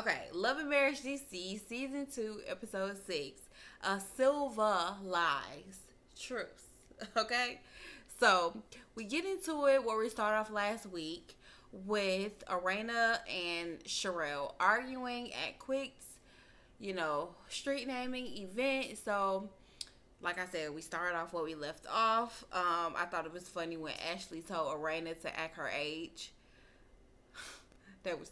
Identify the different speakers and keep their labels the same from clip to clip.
Speaker 1: Okay, Love and Marriage DC, Season 2, Episode 6, Silva-lized, Truce. Okay? So, we get into it where we start off last week with Arena and Sherelle arguing at Quick's, street naming event. So, like I said, we started off where we left off. I thought it was funny when Ashley told Arena to act her age. That was,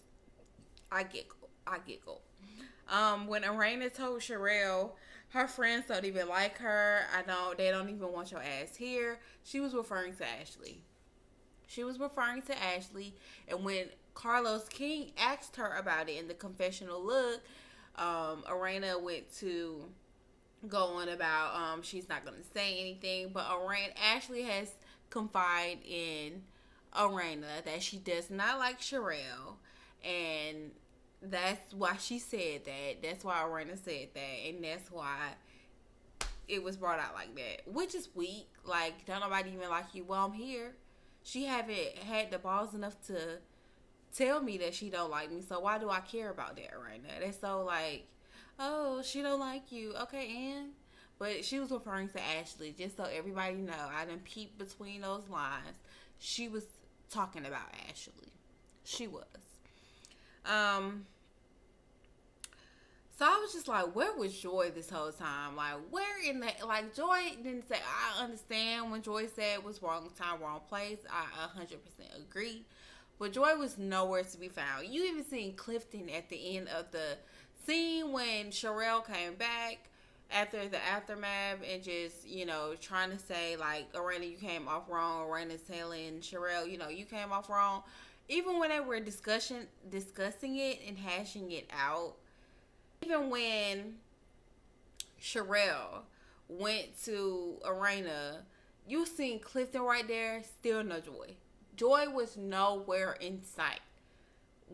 Speaker 1: I giggle. I giggle. When Arena told Sherelle her friends don't even like her, they don't even want your ass here. She was referring to Ashley. She was referring to Ashley, and when Carlos King asked her about it in the confessional look, Arena went to go on about she's not gonna say anything, but Ashley has confided in Arena that she does not like Sherelle, and that's why she said that. That's why Arena said that, and that's why it was brought out like that, which is weak. Like, don't nobody even like you. Well, I'm here. She haven't had the balls enough to tell me that she don't like me. So why do I care about that right now? That's so like, oh, she don't like you. Okay, and but she was referring to Ashley, just so everybody know. I didn't peep between those lines. She was talking about Ashley. She was. Um, so I was just like, where was Joy this whole time? Like, where in the like Joy didn't say. I understand when Joy said it was wrong time, wrong place. I 100% agree. But Joy was nowhere to be found. You even seen Clifton at the end of the scene when Sherelle came back after the aftermath and just, trying to say, like, Arena, you came off wrong. Arena's telling Sherelle, you came off wrong. Even when they were discussing it and hashing it out, even when Sherelle went to Arena, you seen Clifton right there, still no Joy. Joy was nowhere in sight.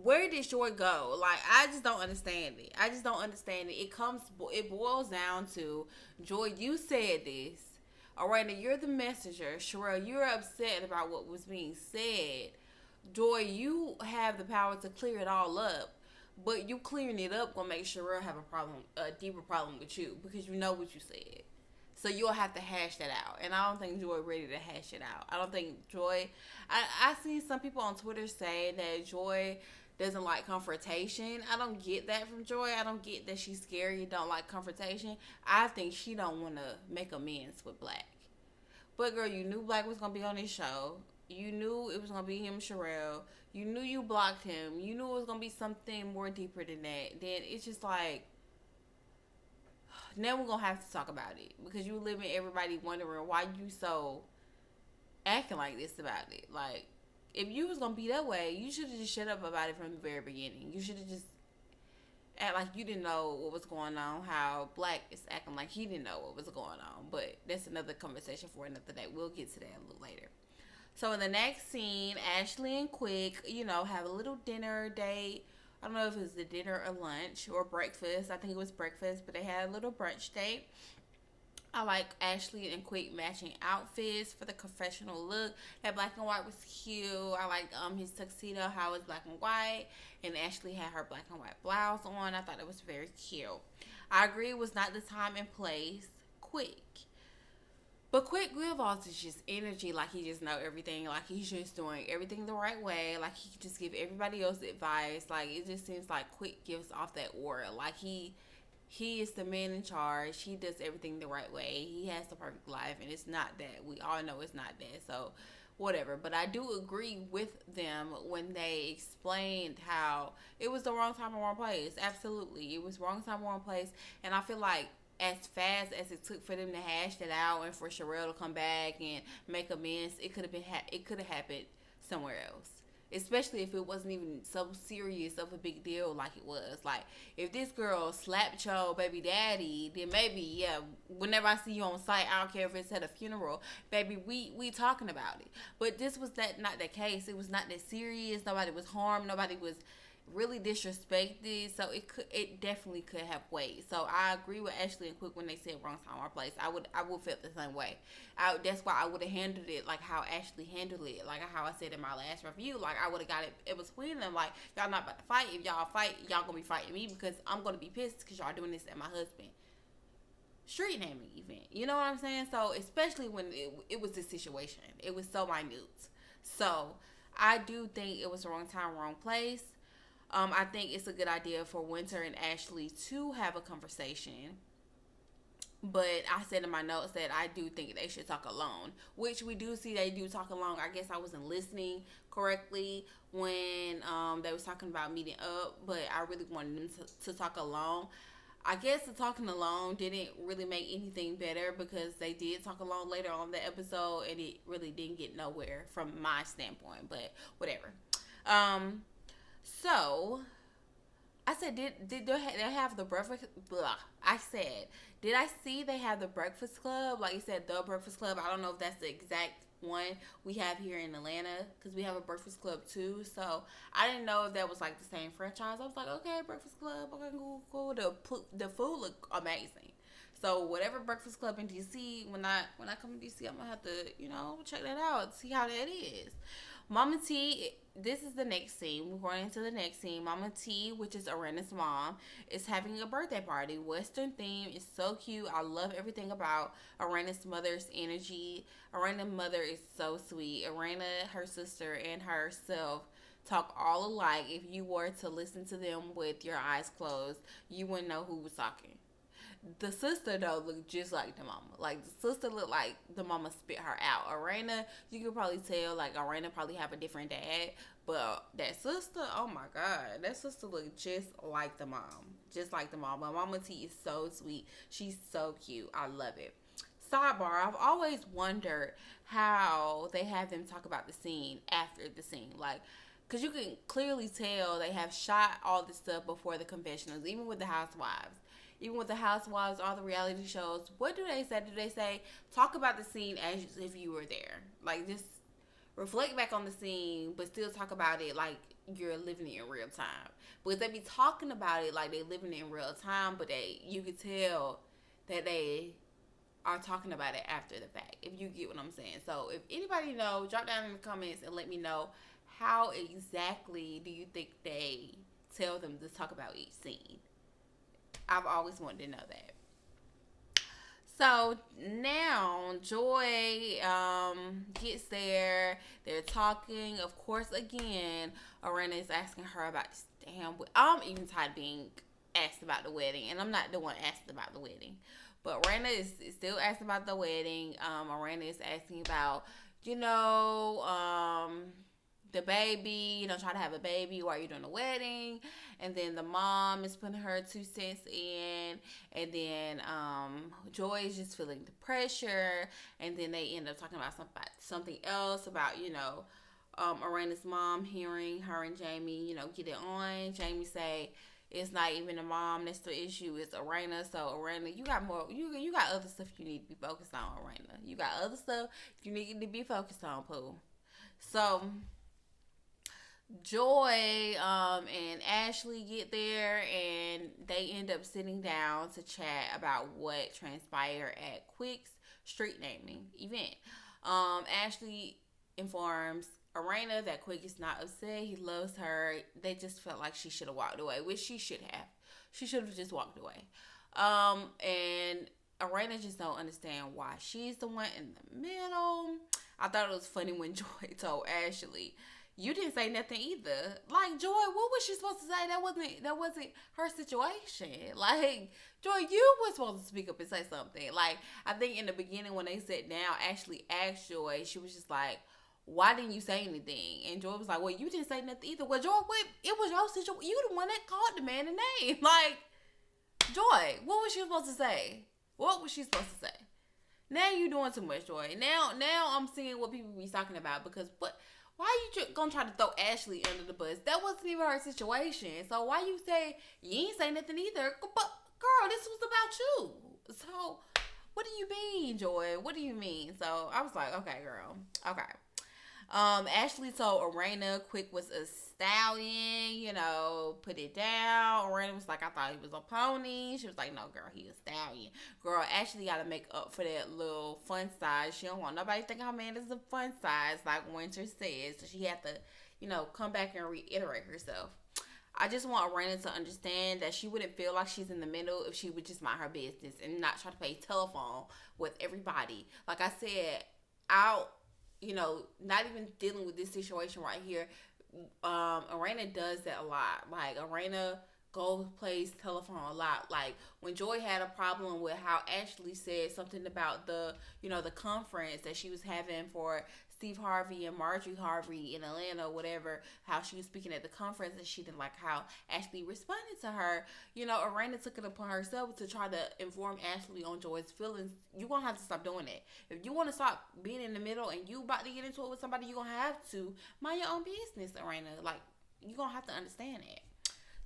Speaker 1: Where did Joy go? Like, I just don't understand it. I just don't understand it. It boils down to, Joy, you said this. Arena, you're the messenger. Sherelle, you're upset about what was being said. Joy, you have the power to clear it all up. But you clearing it up gonna make Sherelle have a deeper problem with you because you know what you said. So you'll have to hash that out. And I don't think Joy ready to hash it out. I don't think Joy. I see some people on Twitter say that Joy doesn't like confrontation. I don't get that from Joy. I don't get that she's scary, don't like confrontation. I think she don't want to make amends with Black. But girl, you knew Black was gonna be on this show. You knew it was gonna be him, Sherelle. You knew you blocked him. You knew it was gonna be something more deeper than that. Then it's just like, now we're gonna have to talk about it because you leaving everybody wondering why you so acting like this about it. Like, if you was gonna be that way, you should have just shut up about it from the very beginning. You should have just act like you didn't know what was going on. How Black is acting like he didn't know what was going on. But that's another conversation for another day. We'll get to that a little later. So in the next scene, Ashley and Quick, have a little dinner date. I don't know if it was the dinner or lunch or breakfast. I think it was breakfast, but they had a little brunch date. I like Ashley and Quick matching outfits for the confessional look. That black and white was cute. I like his tuxedo, how it was black and white, and Ashley had her black and white blouse on. I thought it was very cute. I agree it was not the time and place. Quick. But Quick give off just energy like he just know everything, like he's just doing everything the right way, like he can just give everybody else advice. Like, it just seems like Quick gives off that aura, like he is the man in charge. He does everything the right way. He has the perfect life, and it's not that. We all know it's not that. So, whatever. But I do agree with them when they explained how it was the wrong time and wrong place. Absolutely, it was wrong time, wrong place, and I feel like as fast as it took for them to hash that out and for Sherelle to come back and make amends, it could have it could have happened somewhere else. Especially if it wasn't even so serious of a big deal like it was. Like, if this girl slapped your baby daddy, then maybe, yeah, whenever I see you on site, I don't care if it's at a funeral, baby, we talking about it. But this was not the case. It was not that serious. Nobody was harmed. Nobody was really disrespected. So it definitely could have weight. So I agree with Ashley and Quick when they said wrong time or place. I would feel the same way. That's why I would have handled it like how Ashley handled it, like how I said in my last review. Like I would have got it between them. Like y'all not about to fight. If y'all fight, y'all gonna be fighting me because I'm gonna be pissed because y'all doing this at my husband street naming event. You know what I'm saying? So especially when it was this situation, it was so minute. So I do think it was the wrong time, wrong place. I think it's a good idea for Winter and Ashley to have a conversation. But I said in my notes that I do think they should talk alone, which we do see they do talk alone. I guess I wasn't listening correctly when they was talking about meeting up, but I really wanted them to talk alone. I guess the talking alone didn't really make anything better because they did talk alone later on the episode and it really didn't get nowhere from my standpoint, but whatever. Um, so I said, did they have the breakfast? Blah. I said, did I see they have the Breakfast Club? Like you said, the Breakfast Club. I don't know if that's the exact one we have here in Atlanta because we have a Breakfast Club too. So I didn't know if that was like the same franchise. I was like, okay, Breakfast Club. Okay, cool. The food looked amazing. So whatever Breakfast Club in DC, when I come to DC, I'm gonna have to check that out, see how that is. Mama T, this is the next scene. We're going into the next scene. Mama T, which is Arena's mom, is having a birthday party. Western theme is so cute. I love everything about Arena's mother's energy. Arena's mother is so sweet. Arena, her sister, and herself talk all alike. If you were to listen to them with your eyes closed, you wouldn't know who was talking. The sister though looked just like the mama. Like the sister looked like the mama spit her out. Arena, you could probably tell like Arena probably have a different dad, but that sister, oh my god, that sister looked just like the mom, just like the mom. But Mama T is so sweet. She's so cute. I love it. Sidebar: I've always wondered how they have them talk about the scene after the scene, like. Because you can clearly tell they have shot all this stuff before the confessionals, even with the housewives. Even with the housewives, all the reality shows, what do they say? Do they say, talk about the scene as if you were there? Like, just reflect back on the scene, but still talk about it like you're living it in real time. Because they be talking about it like they living it in real time, but you could tell that they are talking about it after the fact, if you get what I'm saying. So, if anybody knows, drop down in the comments and let me know how exactly do you think they tell them to talk about each scene. I've always wanted to know that. So now Joy gets there. They're talking. Of course, again, Arena is asking her about this damn. I'm even tired of being asked about the wedding, and I'm not the one asked about the wedding. But Arena is still asking about the wedding. Arena is asking about, the baby, try to have a baby while you're doing a wedding. And then the mom is putting her 2 cents in. And then Joy is just feeling the pressure. And then they end up talking about something else about, Arena's mom hearing her and Jamie, get it on. Jamie say, it's not even the mom that's the issue, it's Arena. So Arena, you got more, you got other stuff you need to be focused on, Arena. You got other stuff you need to be focused on, Pooh. So Joy and Ashley get there and they end up sitting down to chat about what transpired at Quick's street naming event. Ashley informs Arena that Quick is not upset. He loves her. They just felt like she should have walked away, which she should have. She should have just walked away. And Arena just don't understand why she's the one in the middle. I thought it was funny when Joy told Ashley, you didn't say nothing either. Like, Joy, what was she supposed to say? That wasn't her situation. Like, Joy, you were supposed to speak up and say something. Like, I think in the beginning when they sat down, Ashley asked Joy, she was just like, why didn't you say anything? And Joy was like, well, you didn't say nothing either. Well, Joy, it was your situation. You the one that called the man the name. Like, Joy, what was she supposed to say? What was she supposed to say? Now you doing too much, Joy. Now I'm seeing what people be talking about because why are you gonna try to throw Ashley under the bus? That wasn't even her situation. So why you say you ain't say nothing either? But girl, this was about you. So what do you mean, Joy? What do you mean? So I was like, okay, girl, okay. Ashley told Arena Quick was a stallion, put it down. Arena was like, I thought he was a pony. She was like, no, girl, he a stallion. Girl, Ashley got to make up for that little fun size. She don't want nobody to think her man is a fun size, like Winter says. So she had to, come back and reiterate herself. I just want Arena to understand that she wouldn't feel like she's in the middle if she would just mind her business and not try to play telephone with everybody. Like I said, out, not even dealing with this situation right here. Arena does that a lot. Like Arena goes plays telephone a lot. Like when Joy had a problem with how Ashley said something about the conference that she was having for Steve Harvey and Marjorie Harvey in Atlanta, whatever, how she was speaking at the conference and she didn't like how Ashley responded to her. Arena took it upon herself to try to inform Ashley on Joy's feelings. You're going to have to stop doing it. If you want to stop being in the middle and you about to get into it with somebody, you're going to have to mind your own business, Arena. Like, you're going to have to understand it.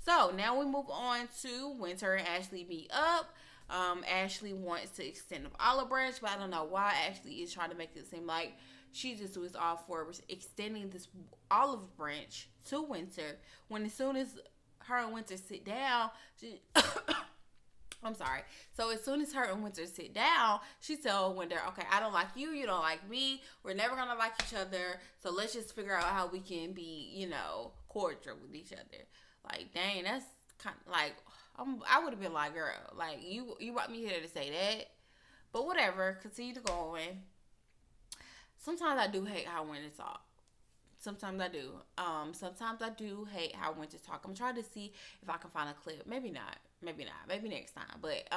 Speaker 1: So, now we move on to Winter and Ashley meet up. Ashley wants to extend the olive branch, but I don't know why Ashley is trying to make it seem like she just was all for extending this olive branch to Winter. When as soon as her and Winter sit down, I'm sorry. So as soon as her and Winter sit down, she tells Winter, okay, I don't like you. You don't like me. We're never going to like each other. So let's just figure out how we can be, cordial with each other. Like, dang, that's kind of like, I would have been like, girl, like, you brought me here to say that. But whatever. Continue to go on. Sometimes I do hate how Winter talk. Sometimes I do. Sometimes I do hate how Winter talk. I'm trying to see if I can find a clip. Maybe not. Maybe next time. But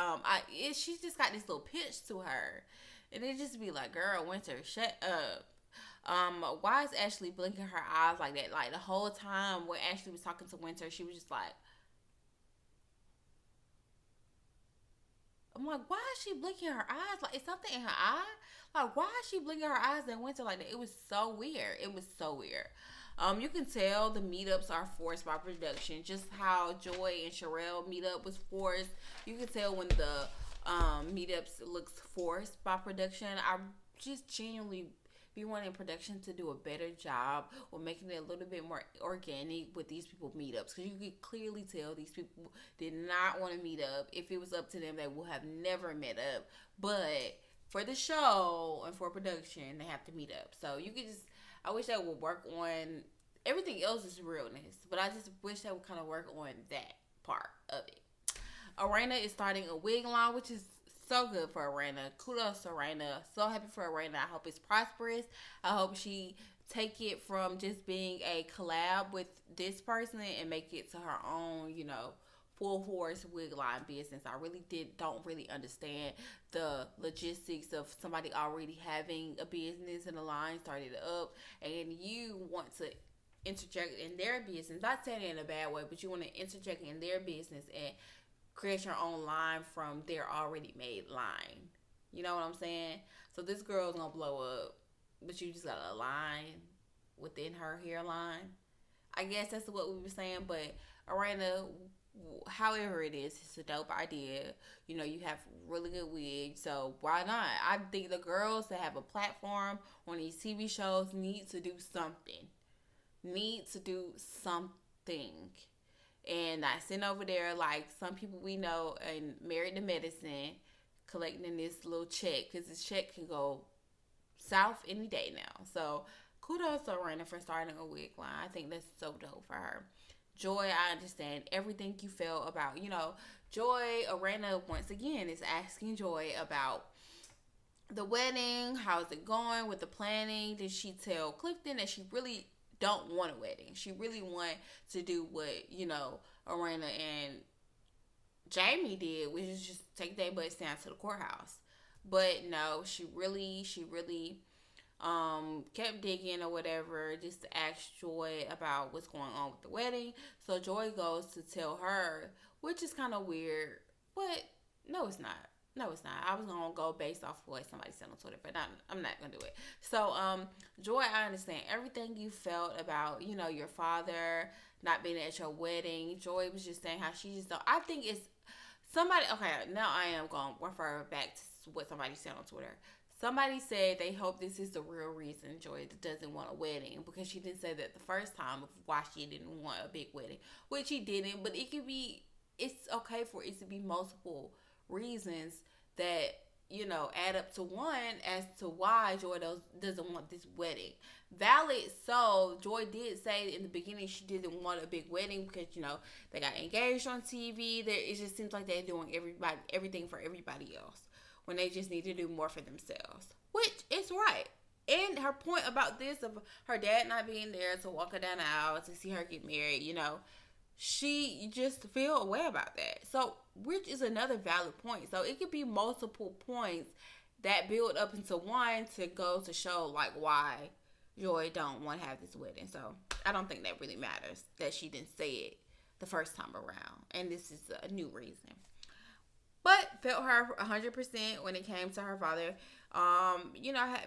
Speaker 1: she just got this little pitch to her, and it just be like, girl, Winter, shut up. Why is Ashley blinking her eyes like that? Like the whole time when Ashley was talking to Winter, she was just like, I'm like, why is she blinking her eyes? Like, is something in her eye? Like, why is she blinking her eyes at Winter like that? It was so weird. You can tell the meetups are forced by production. Just how Joy and Sherelle meetup was forced. You can tell when the meetups looks forced by production. I just genuinely be wanting production to do a better job or making it a little bit more organic with these people meetups, because you could clearly tell these people did not want to meet up. If it was up to them, they would have never met up. But for the show and for production, they have to meet up. So you could just, I wish they would work on, everything else is realness, but I just wish they would kind of work on that part of it. Arena is starting a wig line, which is so good for Arena. Kudos to Arena. So happy for Arena. I hope it's prosperous. I hope she take it from just being a collab with this person and make it to her own, full force wig line business. I really don't really understand the logistics of somebody already having a business and a line started up, and you want to interject in their business. Not saying it in a bad way, but you want to interject in their business and create your own line from their already made line. You know what I'm saying? So this girl's gonna blow up, but you just got a line within her hairline. I guess that's what we were saying, but Arena, however it is, it's a dope idea. You have really good wigs, so why not? I think the girls that have a platform on these TV shows need to do something. And not sitting over there like some people we know and married to medicine, collecting this little check, because this check can go south any day now. So kudos to Arena for starting a wig line. I think that's so dope for her. Joy, I understand everything you felt about, Joy. Arena once again is asking Joy about the wedding. How's it going with the planning? Did she tell Clifton that she really don't want a wedding? She really want to do what, Arena and Jamie did, which is just take their butts down to the courthouse. But no, she really kept digging or whatever, just to ask Joy about what's going on with the wedding. So Joy goes to tell her, which is kind of weird, but no, it's not. I was gonna go based off of what somebody said on Twitter, but I'm not gonna do it. So, Joy, I understand everything you felt about, your father not being at your wedding. Joy was just saying how she just don't. I think it's somebody. Okay, now I am gonna refer back to what somebody said on Twitter. Somebody said they hope this is the real reason Joy doesn't want a wedding, because she didn't say that the first time of why she didn't want a big wedding, which she didn't. But it could be, it's okay for it to be multiple reasons that, add up to one as to why Joy doesn't want this wedding. Valid. So Joy did say in the beginning she didn't want a big wedding because they got engaged on TV. It just seems like they're doing everything for everybody else when they just need to do more for themselves, which is right. And her point about this of her dad not being there to walk her down the aisle to see her get married, she just feel a way about that. So, which is another valid point. So it could be multiple points that build up into one to go to show like why Joy don't want to have this wedding. So I don't think that really matters that she didn't say it the first time around, and this is a new reason. But felt her 100% when it came to her father.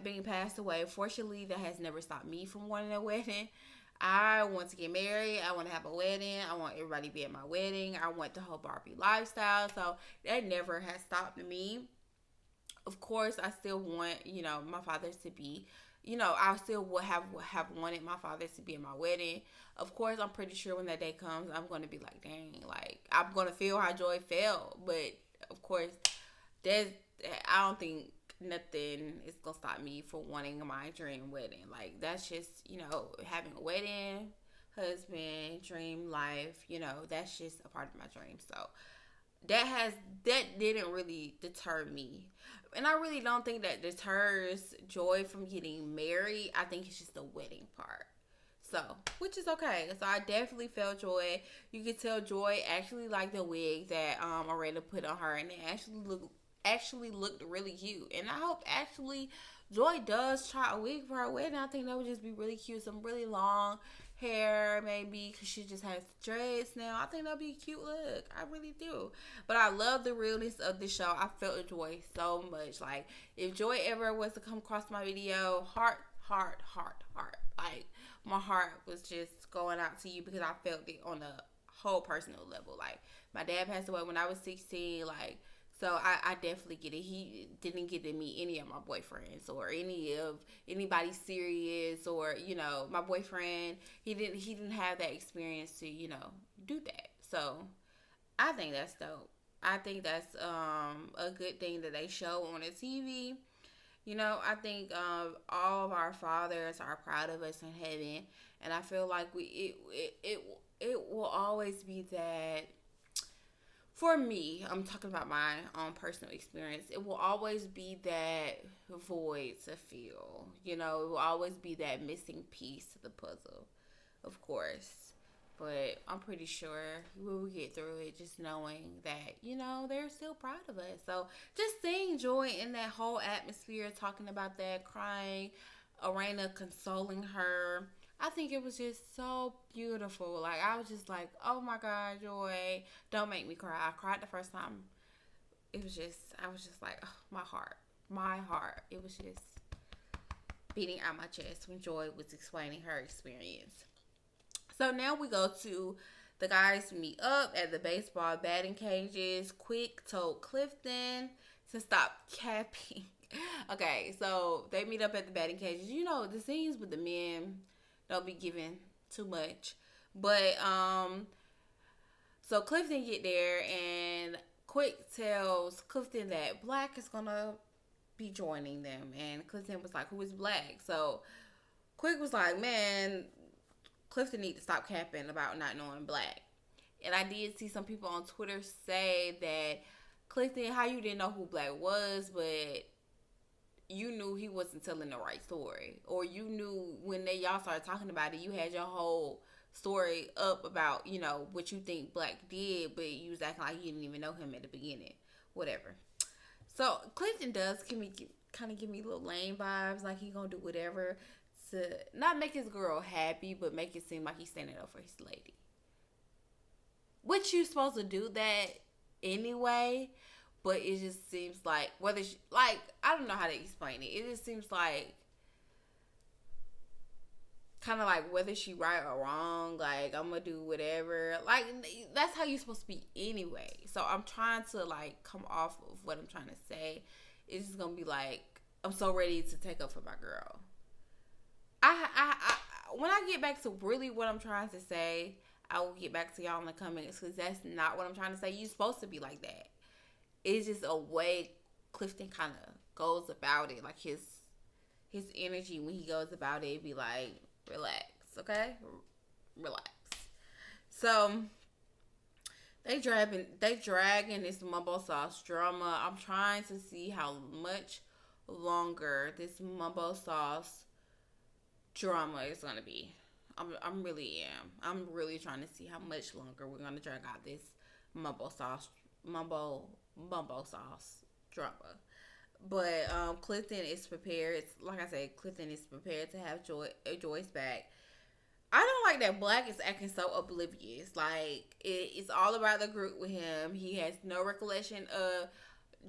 Speaker 1: Being passed away. Fortunately, that has never stopped me from wanting a wedding. I want to get married. I want to have a wedding. I want everybody to be at my wedding. I want the whole Barbie lifestyle. So that never has stopped me. Of course, I still want, my father to be, I still would have wanted my father to be at my wedding. Of course, I'm pretty sure when that day comes, I'm going to be like, dang, like, I'm going to feel how Joy felt. But, of course, I don't think nothing is gonna stop me from wanting my dream wedding. Like, that's just, having a wedding, husband, dream life, that's just a part of my dream. So that didn't really deter me. And I really don't think that deters Joy from getting married. I think it's just the wedding part. So, which is okay. So I definitely felt Joy. You could tell Joy actually liked the wig that Arena put on her, and it actually looked really cute. And I hope actually Joy does try a wig for her wedding. I think that would just be really cute. Some really long hair, maybe, because she just has dreads now. I think that would be a cute look. I really do. But I love the realness of the show. I felt Joy so much. Like, if Joy ever was to come across my video, heart. Like, my heart was just going out to you because I felt it on a whole personal level. Like, my dad passed away when I was 16. Like, so I definitely get it. He didn't get to meet any of my boyfriends or anybody serious, or my boyfriend. He didn't have that experience to do that. So I think that's dope. I think that's a good thing that they show on the TV. I think all of our fathers are proud of us in heaven, and I feel like it will always be that. For me, I'm talking about my own personal experience. It will always be that void to fill. It will always be that missing piece to the puzzle, of course. But I'm pretty sure we will get through it, just knowing that, they're still proud of us. So just seeing Joy in that whole atmosphere, talking about that, crying, Arena consoling her, I think it was just so beautiful. Like, I was just like, oh my God, Joy, don't make me cry. I cried the first time. I was just like, oh, my heart. It was just beating out my chest when Joy was explaining her experience. So now we go to the guys meet up at the baseball batting cages. Quick told Clifton to stop capping. Okay, so they meet up at the batting cages. The scenes with the men don't be giving too much. But so Clifton get there, and Quick tells Clifton that Black is gonna be joining them, and Clifton was like, who is Black? So Quick was like, man, Clifton need to stop capping about not knowing Black. And I did see some people on Twitter say that, Clifton, how you didn't know who Black was, but you knew he wasn't telling the right story, or you knew when y'all started talking about it, you had your whole story up about what you think Black did, but you was acting like you didn't even know him at the beginning. Whatever. So Clifton does kind of give me little lame vibes, like he gonna do whatever to not make his girl happy, but make it seem like he's standing up for his lady. Which you supposed to do that anyway. But it just seems like, I don't know how to explain it. It just seems like, kind of like whether she right or wrong, like, I'm going to do whatever. Like, that's how you're supposed to be anyway. So I'm trying to, come off of what I'm trying to say. It's just going to be like, I'm so ready to take up for my girl. When I get back to really what I'm trying to say, I will get back to y'all in the comments because that's not what I'm trying to say. You're supposed to be like that. It's just a way Clifton kind of goes about it. Like his energy when he goes about it, be like, relax, okay, relax. So they dragging this mumbo sauce drama. I'm trying to see how much longer this mumbo sauce drama is gonna be. I'm really am. I'm really trying to see how much longer we're gonna drag out this mumbo sauce drama. But Clifton is prepared. Like I said, Clifton is prepared to have Joyce back. I don't like that Black is acting so oblivious. Like it's all about the group with him. He has no recollection of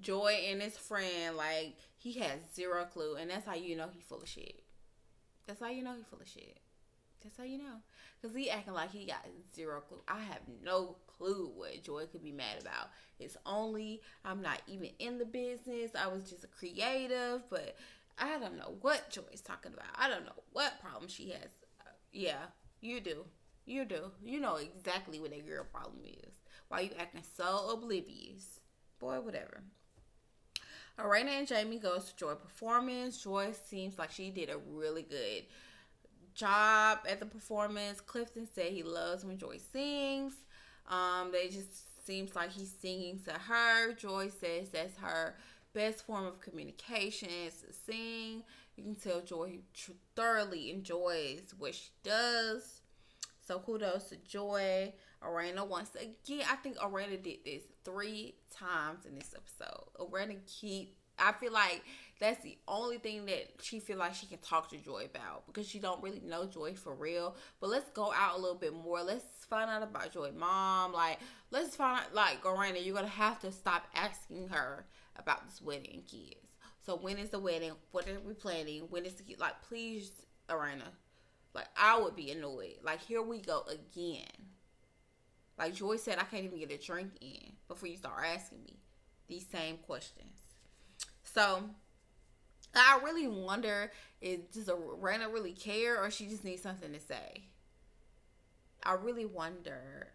Speaker 1: Joy and his friend. Like he has zero clue, and that's how you know he's full of shit. That's how you know he's full of shit. That's how you know. Because he acting like he got zero clue. I have no clue what Joy could be mad about. It's only, I'm not even in the business. I was just a creative. But I don't know what Joy's talking about. I don't know what problem she has. Yeah, you do. You do. You know exactly what that girl problem is. Why you acting so oblivious? Boy, whatever. Arena and Jamie goes to Joy performance. Joy seems like she did a really good job at the performance. Clifton said he loves when Joy sings. They just seems like he's singing to her. Joy says that's her best form of communication is to sing. You can tell Joy thoroughly enjoys what she does. So kudos to Joy. Arena once again, I think Arena did this 3 times in this episode. Arena I feel like that's the only thing that she feel like she can talk to Joy about because she don't really know Joy for real. But let's go out a little bit more. Let's find out about Joy mom. Like, let's find out, like, Arena, you're going to have to stop asking her about this wedding and kids. So when is the wedding? What are we planning? When is the kid? Like, please, Arena. Like, I would be annoyed. Like, here we go again. Like Joy said, I can't even get a drink in before you start asking me these same questions. So, I really wonder, does Arena really care or she just needs something to say? I really wonder.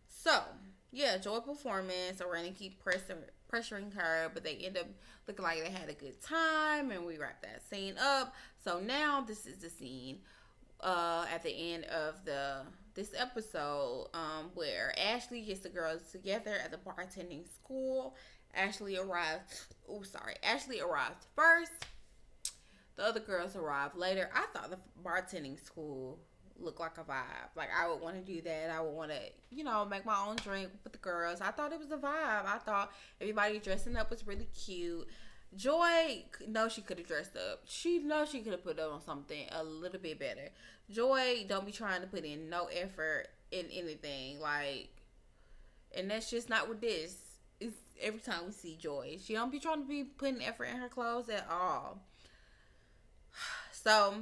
Speaker 1: So, yeah, Joy performance. Arena keep pressuring her, but they end up looking like they had a good time, and we wrap that scene up. So now this is the scene at the end of this episode where Ashley gets the girls together at the bartending school. Ashley arrived first. The other girls arrived later. I thought the bartending school looked like a vibe. Like, I would want to do that. I would want to, make my own drink with the girls. I thought it was a vibe. I thought everybody dressing up was really cute. Joy knows she could have dressed up. She knows she could have put on something a little bit better. Joy don't be trying to put in no effort in anything. Like, and that's just not what this is. Every time we see Joy, she don't be trying to be putting effort in her clothes at all. So,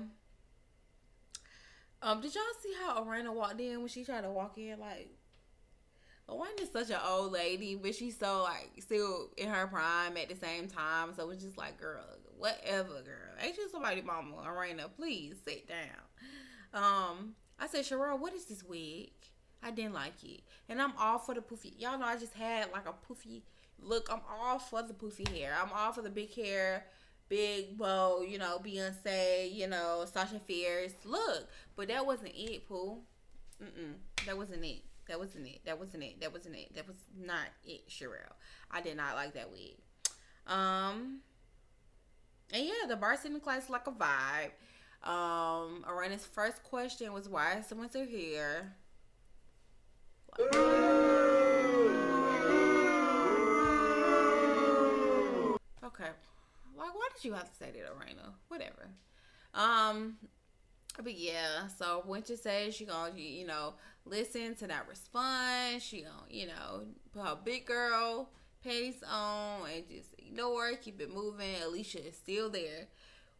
Speaker 1: did y'all see how Arena walked in when she tried to walk in? Like, Arena is such an old lady, but she's so, like, still in her prime at the same time. So it's just like, girl, whatever, girl. Ain't you somebody mama, Arena? Please sit down. I said, Sherelle, what is this wig? I didn't like it. And I'm all for the poofy. Y'all know I just had, like, a poofy look. I'm all for the poofy hair. I'm all for the big hair, big bow, Beyonce, Sasha Fierce look. But that wasn't it, Pooh. That wasn't it. That was not it, Sherelle. I did not like that wig. And yeah, the bartending class is like a vibe. Arena's first question was, why is someone still here? Okay. Like, why did you have to say that, Arena? Whatever. But yeah, so Winter says she gonna, listen to that response. She gonna, put her big girl panties on and just ignore it, keep it moving. Alicia is still there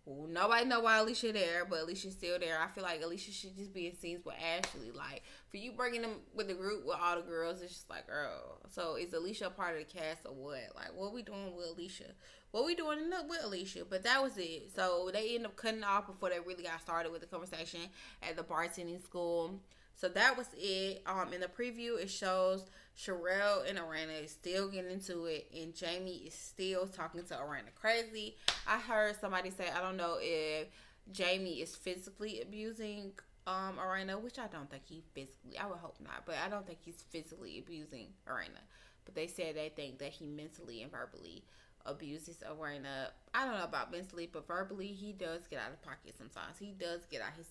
Speaker 1: Nobody know why Alicia there, but Alicia's still there. I feel like Alicia should just be in scenes with Ashley. Like, for you bringing them with the group with all the girls, it's just like, girl. So is Alicia a part of the cast or what? Like, what we doing with Alicia? What we doing with Alicia? But that was it. So they ended up cutting off before they really got started with the conversation at the bartending school. So that was it. In the preview, it shows Sherelle and Arana is still getting into it, and Jamie is still talking to Arana crazy. I heard somebody say, I don't know if Jamie is physically abusing Arana, which I don't think he physically. I would hope not, but I don't think he's physically abusing Arana. But they said they think that he mentally and verbally abuses Arana. I don't know about mentally, but verbally he does get out of pocket sometimes. He does get out his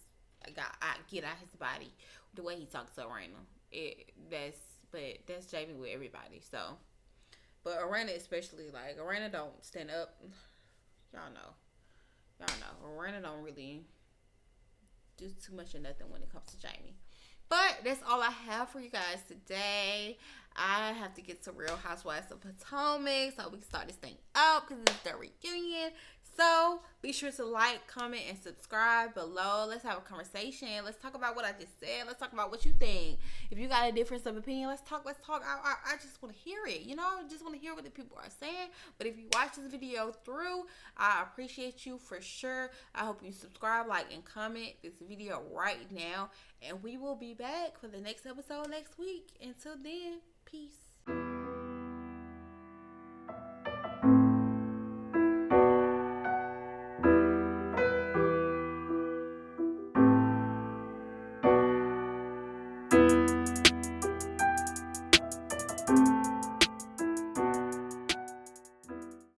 Speaker 1: body the way he talks to Arana. That's Jamie with everybody. So, but Arana especially, like, Arana don't stand up. Y'all know, Arana don't really do too much of nothing when it comes to Jamie. But that's all I have for you guys today. I have to get to Real Housewives of Potomac so we can start this thing up because it's the reunion. So be sure to like, comment, and subscribe below. Let's have a conversation. Let's talk about what I just said. Let's talk about what you think. If you got a difference of opinion, let's talk. I just want to hear it. I just want to hear what the people are saying. But if you watch this video through, I appreciate you for sure. I hope you subscribe, like, and comment this video right now. And we will be back for the next episode next week. Until then, peace.